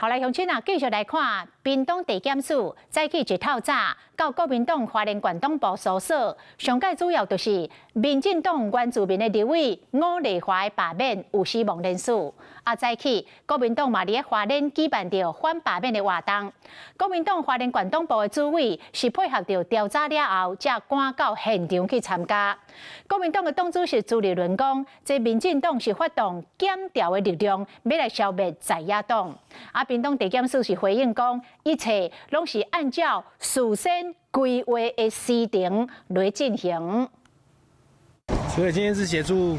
后来乡亲啊，继续来看屏东地检署早起一透早到国民党花莲县党部搜索，上届主要就是民进党原住民的立委吴丽华的罢免有死亡人数。早起国民党嘛伫花莲举办着反罢免的活动。国民党花莲县党部的主委是配合着调查了后，才赶到现场去参加。国民党的党主席朱立伦讲，这民进党是发动检调的力量，要来消灭在野党。屏东地检署是回应讲，一切拢是按照事先规划的时程来进行。所以今天是协助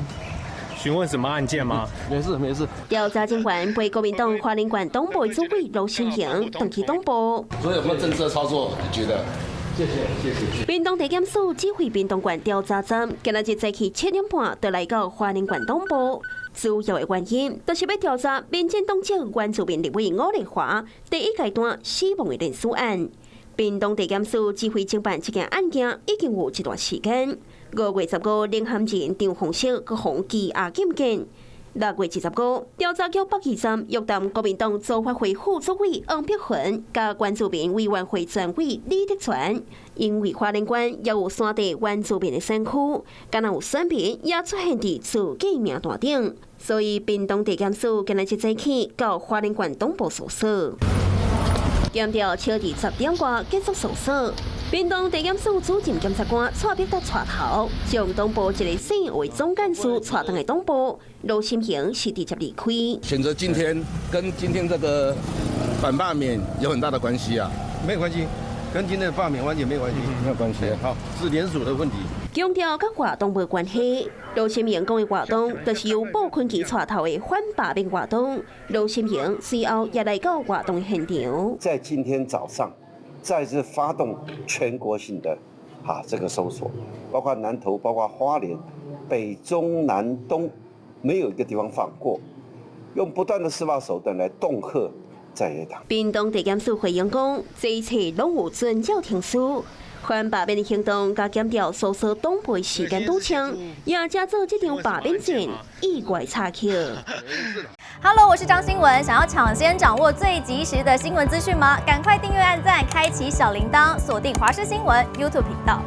询问什么案件吗？没事。调查警官为国民党花莲县党部主委罗新平登去党部。所以有没有政策操作？你觉得？谢谢。屏东地检署指挥屏东县调查站，今日早起7点半就来到花莲县党部。主要的原因就是要调查民进党籍原住民立委吴丽华第一阶段死亡的人数案。屏东地检署指挥侦办这件案件已经有一段时间。5月15日，领衔人张凤石佮洪基亚检见。6月25日，调查局北宜站约谈国民党组发会副主委王碧云，甲原住民委员会专委李德全。因为花莲县也有山地原住民的选区，敢若有选民也出现伫自己名单顶，所以屏东地检署今日早起到花莲县党部搜索。检调超至10点外结束搜索。屏东地检署主任检察官蔡必达带头，将党部一个省委总干事带动的党部罗新平是直接离开。选择今天跟今天这个反罢免有很大的关系啊？没有关系，跟今天的罢免完全没有关系，没有关系。好，是联署的问题。强调跟活动无关系。罗新平讲的活动，就是由鲍坤基带头的反罢免活动。罗新平随后也来到活动现场。在今天早上，再次发动全国性的这个搜索，包括南投、包括花莲、北中南东，没有一个地方放过，用不断的司法手段来恫吓在野党。屏东地检署回应讲，这一切拢有遵照程序。反罢免的行动甲检调搜索党部时间拄枪，也加做这场罢免战意外插曲。Hello， 我是张新文。想要抢先掌握最及时的新闻资讯吗？赶快订阅、按赞、开启小铃铛，锁定华视新闻 YouTube 频道。